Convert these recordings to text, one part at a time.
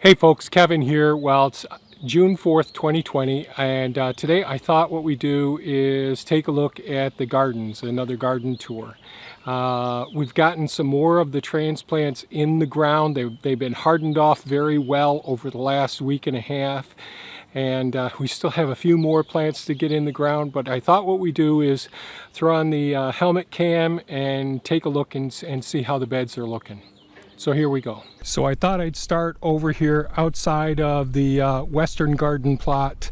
Hey folks, Kevin here. Well, it's June 4th, 2020, and today I thought what we do is take a look at the gardens, another garden tour. We've gotten some more of the transplants in the ground. They've been hardened off very well over the last week and a half, and we still have a few more plants to get in the ground, but I thought what we do is throw on the helmet cam and take a look and see how the beds are looking. So here we go. So I thought I'd start over here outside of the western garden plot,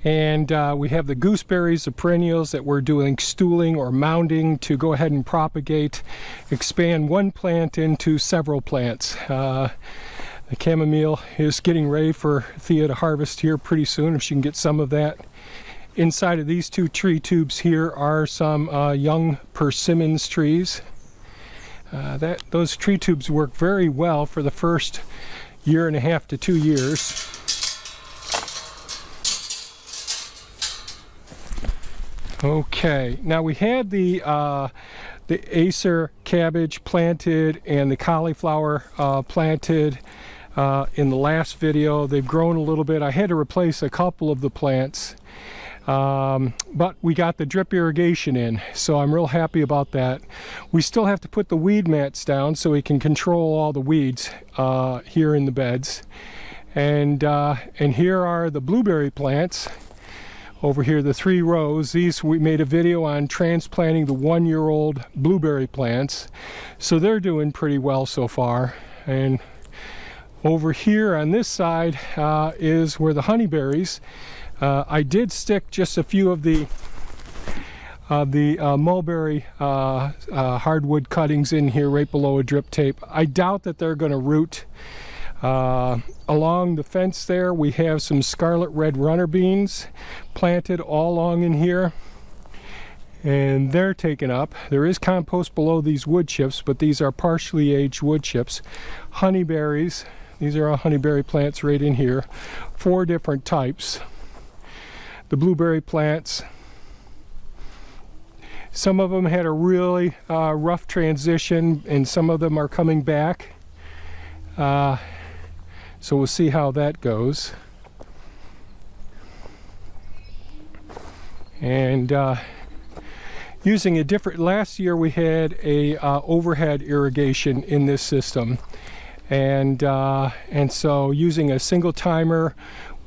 and we have the gooseberries, the perennials that we're doing stooling or mounding to go ahead and propagate, expand one plant into several plants. The chamomile is getting ready for Thea to harvest here pretty soon, if she can get some of that. Inside of these two tree tubes here are some young persimmons trees. Those tree tubes work very well for the first year and a half to 2 years. Okay, now we had the Acer cabbage planted and the cauliflower planted in the last video. They've grown a little bit. I had to replace a couple of the plants. But we got the drip irrigation in, so I'm real happy about that. We still have to put the weed mats down so we can control all the weeds here in the beds. And here are the blueberry plants. Over here, the 3 rows. These, we made a video on transplanting the 1-year-old blueberry plants. So they're doing pretty well so far. And over here on this side is where the honeyberries. I did stick just a few of the mulberry hardwood cuttings in here right below a drip tape. I doubt that they're going to root. Along the fence there we have some scarlet red runner beans planted all along in here, and they're taken up. There is compost below these wood chips, but these are partially aged wood chips. Honeyberries, these are all honeyberry plants right in here, 4 different types. The blueberry plants, some of them had a really rough transition, and some of them are coming back. So we'll see how that goes. And using a different, last year we had a overhead irrigation in this system, and so using a single timer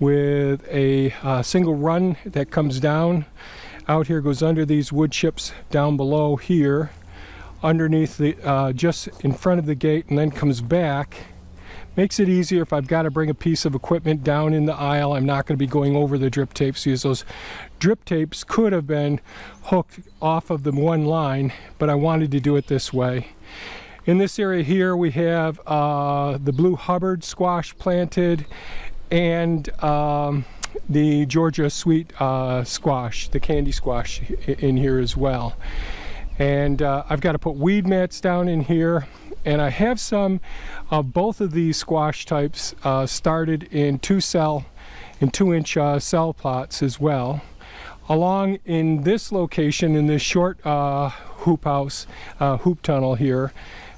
with a single run that comes down out here, goes under these wood chips down below here, underneath the just in front of the gate, and then comes back. Makes it easier if I've got to bring a piece of equipment down in the aisle. I'm not going to be going over the drip tapes, because those drip tapes could have been hooked off of the one line, but I wanted to do it this way. In this area here we have the blue Hubbard squash planted, and the Georgia sweet squash, the candy squash in here as well. And I've got to put weed mats down in here, and I have some of both of these squash types started in 2-inch cell plots as well. Along in this location, in this short hoop tunnel here,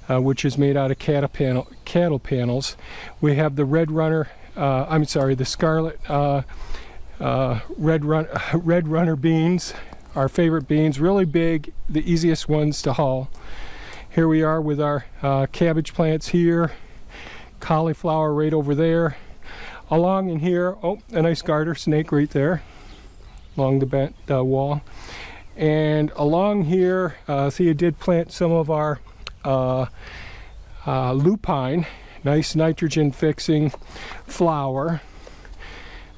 which is made out of cattle panels, we have the the scarlet red runner beans, our favorite beans, really big, the easiest ones to haul. Here we are with our cabbage plants here, cauliflower right over there. Along in here, oh, a nice garter snake right there along the bent wall. And along here, Thea did plant some of our lupine, nice nitrogen fixing flower.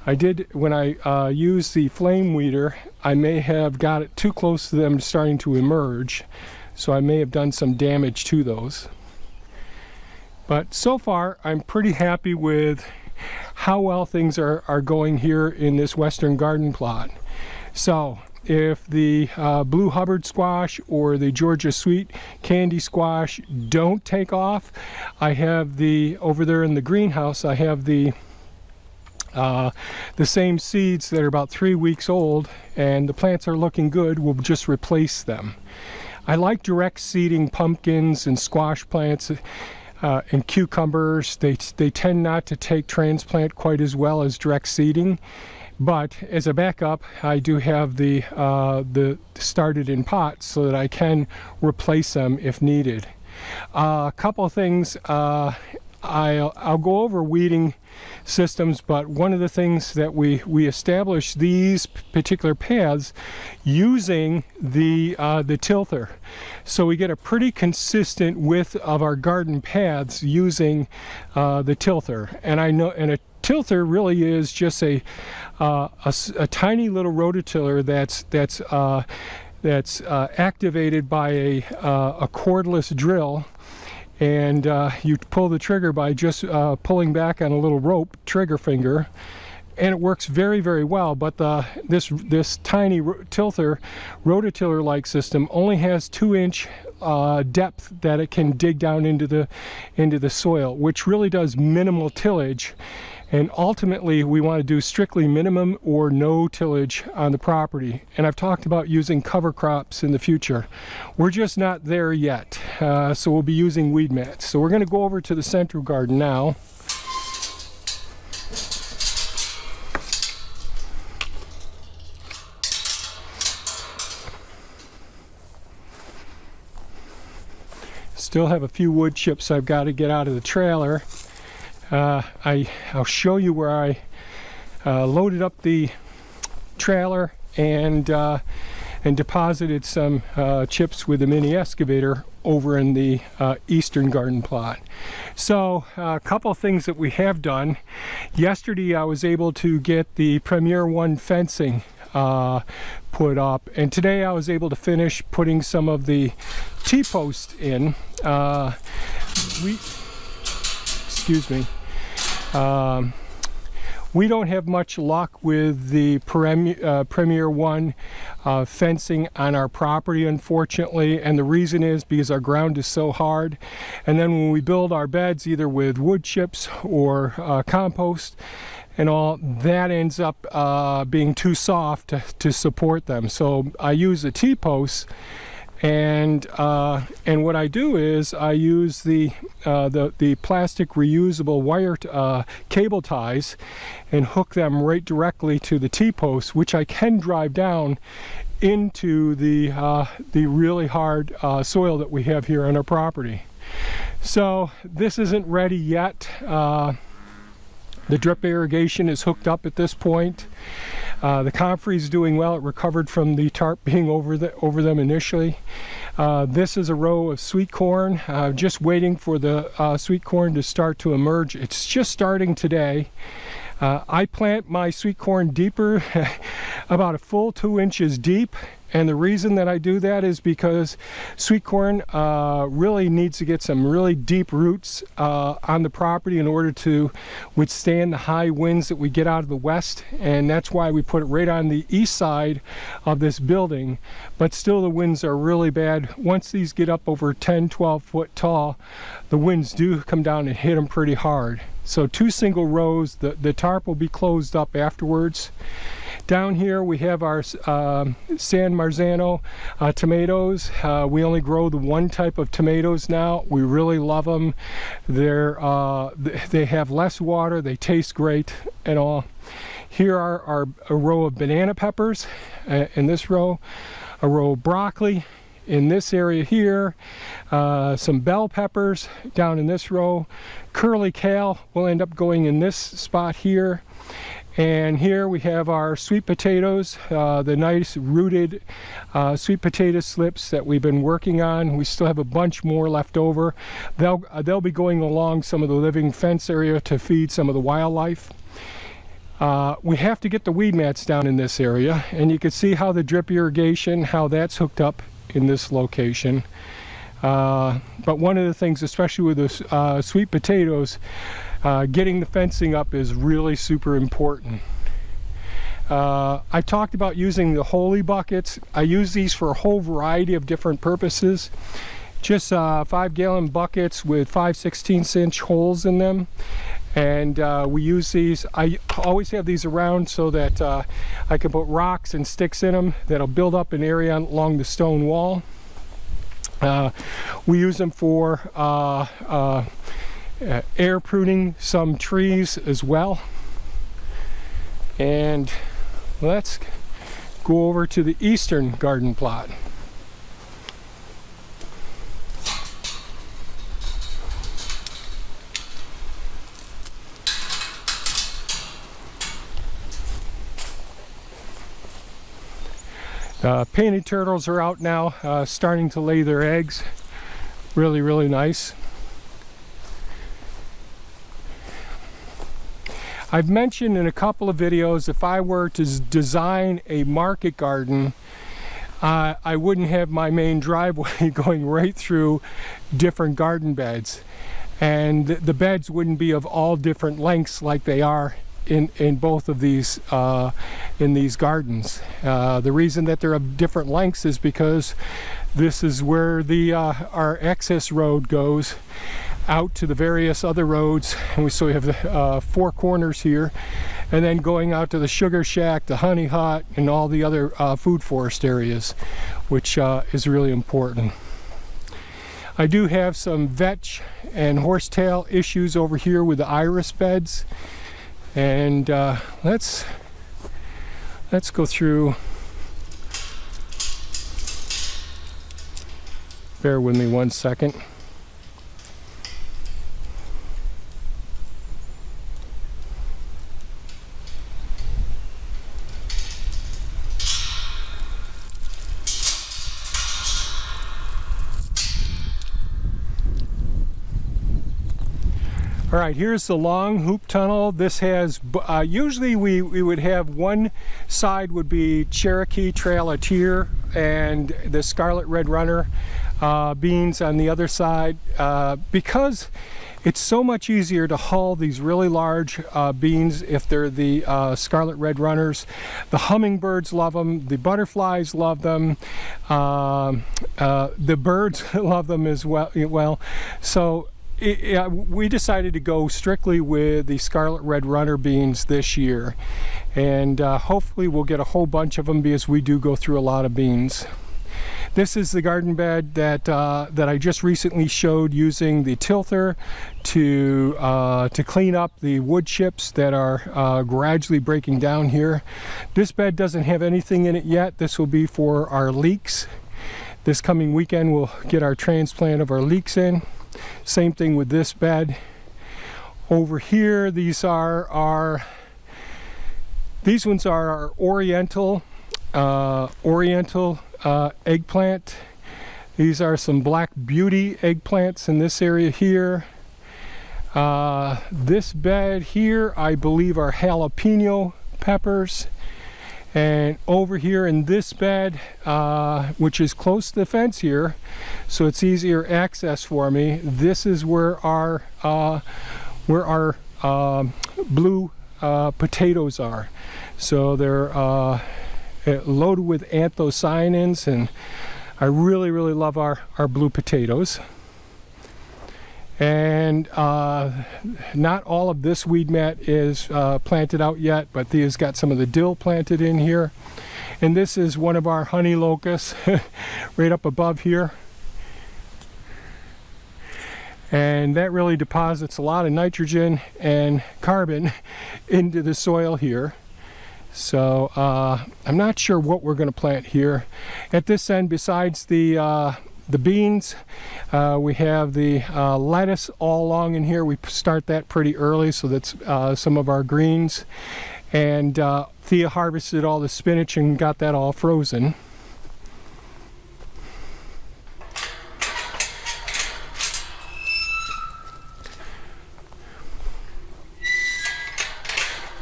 I did, when I used the flame weeder, I may have got it too close to them starting to emerge, so I may have done some damage to those. But so far I'm pretty happy with how well things are going here in this western garden plot. So if the blue Hubbard squash or the Georgia sweet candy squash don't take off, I have over there in the greenhouse, I have the same seeds that are about 3 weeks old, and the plants are looking good. We'll just replace them. I like direct seeding pumpkins and squash plants. and cucumbers. They tend not to take transplant quite as well as direct seeding. But as a backup, I do have the started in pots so that I can replace them if needed. A couple of things, I'll go over weeding systems, but one of the things that we establish these particular paths using the tilther. So we get a pretty consistent width of our garden paths using the tilther. And I know, and a tilther really is just a tiny little rototiller that's activated by a cordless drill, and you pull the trigger by just pulling back on a little rope trigger finger, and it works very, very well. But this tiny tilther rototiller like system only has 2-inch depth that it can dig down into the soil, which really does minimal tillage. And ultimately, we want to do strictly minimum or no tillage on the property. And I've talked about using cover crops in the future. We're just not there yet. So we'll be using weed mats. So we're going to go over to the central garden now. Still have a few wood chips I've got to get out of the trailer. I'll show you where I loaded up the trailer and deposited some chips with a mini excavator over in the eastern garden plot. So a couple of things that we have done. Yesterday I was able to get the Premier 1 fencing put up, and today I was able to finish putting some of the T-posts in. Excuse me. We don't have much luck with the Premier 1 fencing on our property, unfortunately, and the reason is because our ground is so hard. And then when we build our beds, either with wood chips or compost and all, that ends up being too soft to support them. So I use the T-posts. And what I do is I use the plastic reusable wire cable ties and hook them right directly to the T-posts, which I can drive down into the really hard soil that we have here on our property. So this isn't ready yet. The drip irrigation is hooked up at this point. The comfrey is doing well. It recovered from the tarp being over them initially. This is a row of sweet corn. Just waiting for the sweet corn to start to emerge. It's just starting today. I plant my sweet corn deeper, about a full 2 inches deep. And the reason that I do that is because sweet corn really needs to get some really deep roots on the property in order to withstand the high winds that we get out of the west. And that's why we put it right on the east side of this building. But still the winds are really bad. Once these get up over 10, 12 foot tall, the winds do come down and hit them pretty hard. So 2 single rows, the tarp will be closed up afterwards. Down here we have our San Marzano tomatoes. We only grow the one type of tomatoes now. We really love them. They have less water, they taste great and all. Here are a row of banana peppers in this row, a row of broccoli in this area here, some bell peppers down in this row. Curly kale will end up going in this spot here. And here we have our sweet potatoes, the nice rooted sweet potato slips that we've been working on. We still have a bunch more left over. They'll be going along some of the living fence area to feed some of the wildlife. We have to get the weed mats down in this area, and you can see how the drip irrigation, how that's hooked up in this location. But one of the things, especially with the sweet potatoes, getting the fencing up is really super important. I talked about using the Holy buckets. I use these for a whole variety of different purposes. Just 5-gallon buckets with 5/16 inch holes in them. And we use these. I always have these around so that I can put rocks and sticks in them that'll build up an area along the stone wall. We use them for air pruning some trees as well. And let's go over to the eastern garden plot. Painted turtles are out now, starting to lay their eggs. Really, really nice. I've mentioned in a couple of videos, if I were to design a market garden, I wouldn't have my main driveway going right through different garden beds. And the beds wouldn't be of all different lengths like they are in both of these in these gardens. The reason that they're of different lengths is because this is where the our access road goes out to the various other roads, and so we have the 4 corners here, and then going out to the sugar shack, the honey hut, and all the other food forest areas, which is really important. I do have some vetch and horsetail issues over here with the iris beds, and let's go through. Bear with me one second. All right, here's the long hoop tunnel. This has, usually we would have one side would be Cherokee Trail-a-Tear and the Scarlet Red Runner beans on the other side. Because it's so much easier to hull these really large beans if they're the Scarlet Red Runners. The hummingbirds love them, the butterflies love them, the birds love them as well. So we decided to go strictly with the Scarlet Red Runner beans this year, and hopefully we'll get a whole bunch of them because we do go through a lot of beans. This is the garden bed that I just recently showed using the tilther to clean up the wood chips that are gradually breaking down here. This bed doesn't have anything in it yet. This will be for our leeks. This coming weekend we'll get our transplant of our leeks in. Same thing with this bed. Over here, these ones are our oriental eggplant. These are some Black Beauty eggplants in this area here. This bed here, I believe, are jalapeno peppers. And over here in this bed, which is close to the fence here, so it's easier access for me, this is where our blue potatoes are. So they're loaded with anthocyanins, and I really, really love our blue potatoes. And not all of this weed mat is planted out yet, but Thea's got some of the dill planted in here. And this is one of our honey locusts right up above here. And that really deposits a lot of nitrogen and carbon into the soil here. So I'm not sure what we're going to plant here. At this end, besides the beans, we have the lettuce all along in here. We start that pretty early, so that's some of our greens. And Thea harvested all the spinach and got that all frozen.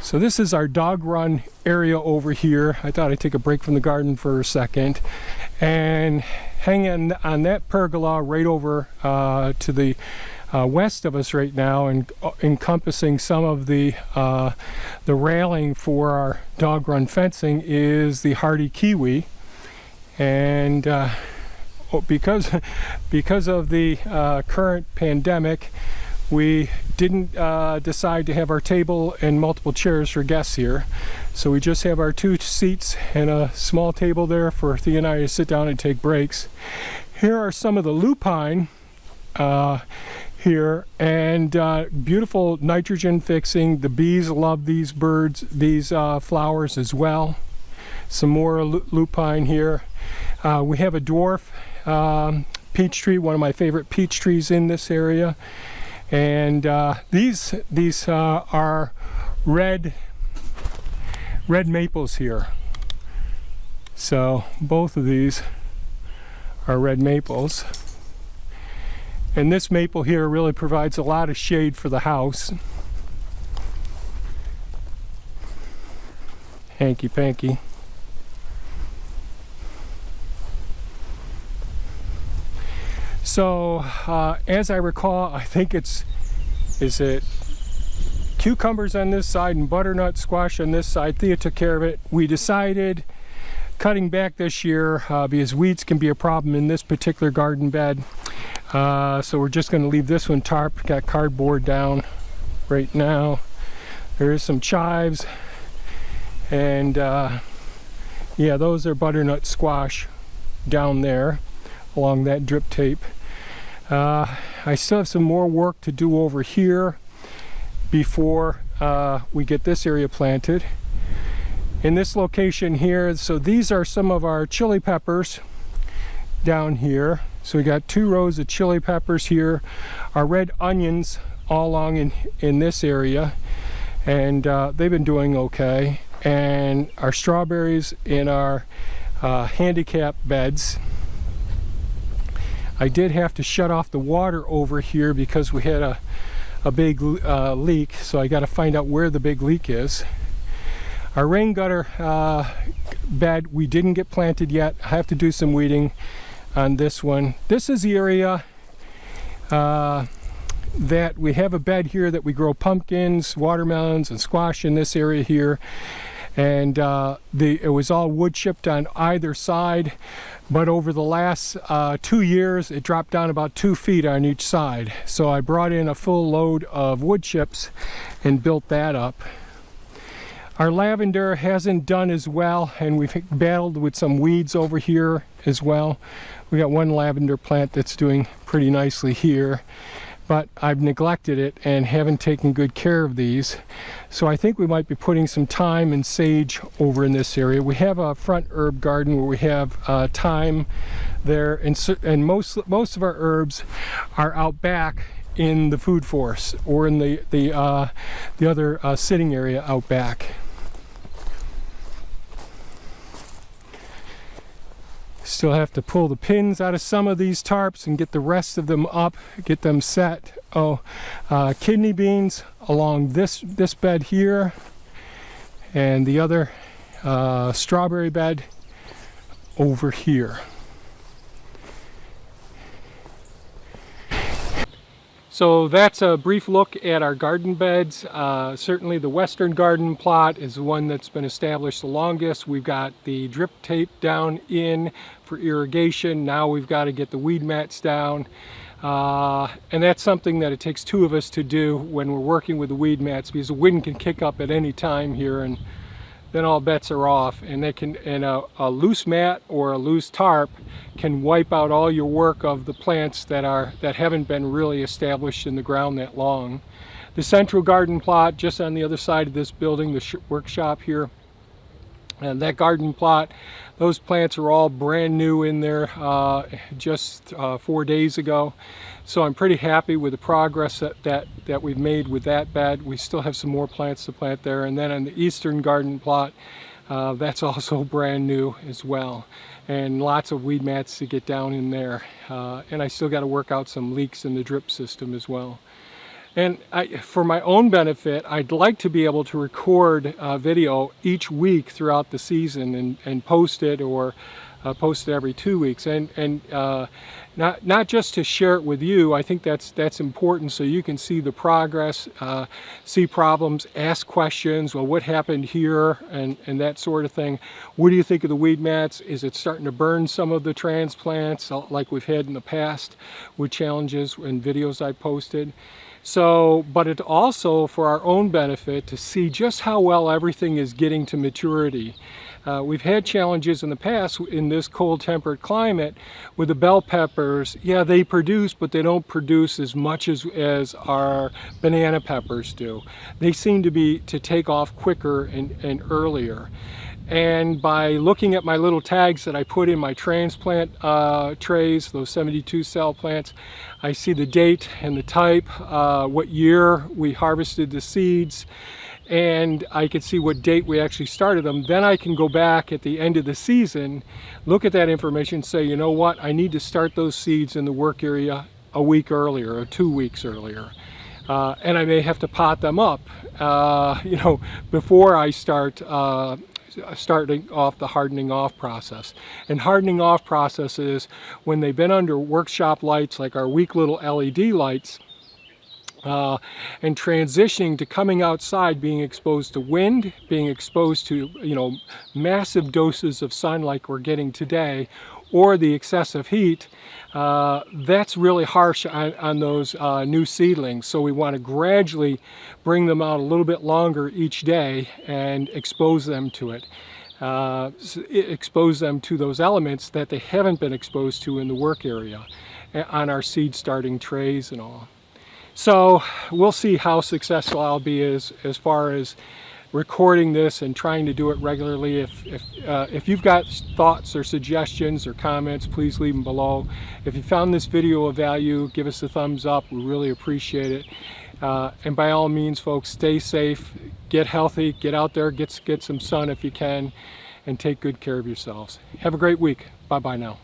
So this is our dog run area over here. I thought I'd take a break from the garden for a second. And hanging on that pergola right over to the west of us right now, and encompassing some of the railing for our dog run fencing, is the hardy kiwi. And because of the current pandemic, we didn't decide to have our table and multiple chairs for guests here. So we just have our 2 seats and a small table there for Thea and I to sit down and take breaks. Here are some of the lupine here, and beautiful nitrogen fixing. The bees love these birds, these flowers as well. Some more lupine here. We have a dwarf peach tree, one of my favorite peach trees in this area, and these are red maples here. So both of these are red maples. And this maple here really provides a lot of shade for the house. Hanky panky. So as I recall, I think is it cucumbers on this side and butternut squash on this side. Thea took care of it. We decided cutting back this year because weeds can be a problem in this particular garden bed. So we're just going to leave this one tarp. Got cardboard down right now. There is some chives, and yeah, those are butternut squash down there along that drip tape. I still have some more work to do over here before we get this area planted. In this location here, so these are some of our chili peppers down here. So we got 2 rows of chili peppers here, our red onions all along in this area, and they've been doing okay. And our strawberries in our handicap beds. I did have to shut off the water over here because we had a big leak, so I got to find out where the big leak is. Our rain gutter bed, we didn't get planted yet. I have to do some weeding on this one. This is the area that we have a bed here that we grow pumpkins, watermelons, and squash in this area here. And it was all wood chipped on either side, but over the last 2 years it dropped down about 2 feet on each side. So I brought in a full load of wood chips and built that up. Our lavender hasn't done as well, and we've battled with some weeds over here as well. We got one lavender plant that's doing pretty nicely here, but I've neglected it and haven't taken good care of these. So I think we might be putting some thyme and sage over in this area. We have a front herb garden where we have thyme there, and most of our herbs are out back in the food forest or in the other sitting area out back. Still have to pull the pins out of some of these tarps and get the rest of them up, get them set. Oh, kidney beans along this bed here, and the other strawberry bed over here. So that's a brief look at our garden beds. Certainly the western garden plot is the one that's been established the longest. We've got the drip tape down in for irrigation. Now we've got to get the weed mats down. And that's something that it takes 2 of us to do when we're working with the weed mats, because the wind can kick up at any time here, and then all bets are off. And a loose mat or a loose tarp can wipe out all your work of the plants that haven't been really established in the ground that long. The central garden plot just on the other side of this building, the workshop here, and that garden plot, those plants are all brand new in there just 4 days ago. So I'm pretty happy with the progress that we've made with that bed. We still have some more plants to plant there. And then on the eastern garden plot, that's also brand new as well. And lots of weed mats to get down in there. And I still got to work out some leaks in the drip system as well. And for my own benefit, I'd like to be able to record video each week throughout the season and post it, or post it every 2 weeks, and not just to share it with you. I think that's important, so you can see the progress, see problems, ask questions. Well, what happened here, and that sort of thing. What do you think of the weed mats? Is it starting to burn some of the transplants like we've had in the past with challenges and videos I posted? So, but it also for our own benefit to see just how well everything is getting to maturity. We've had challenges in the past in this cold temperate climate with the bell peppers. Yeah, they produce, but they don't produce as much as our banana peppers do. They seem to take off quicker and earlier. And by looking at my little tags that I put in my transplant trays, those 72 cell plants, I see the date and the type, what year we harvested the seeds, and I can see what date we actually started them. Then I can go back at the end of the season, look at that information, say, you know what, I need to start those seeds in the work area a week earlier or 2 weeks earlier. And I may have to pot them up, you know, before I starting off the hardening off process. And hardening off process is when they've been under workshop lights like our weak little LED lights, and transitioning to coming outside, being exposed to wind, being exposed to, you know, massive doses of sun like we're getting today, or the excessive heat, that's really harsh on those new seedlings. So we want to gradually bring them out a little bit longer each day and expose them to it. Expose them to those elements that they haven't been exposed to in the work area on our seed starting trays and all. So we'll see how successful I'll be as far as recording this and trying to do it regularly. If you've got thoughts or suggestions or comments, please leave them below. If you found this video of value, give us a thumbs up. We really appreciate it. And by all means, folks, stay safe, get healthy, get out there, get some sun if you can, and take good care of yourselves. Have a great week. Bye-bye now.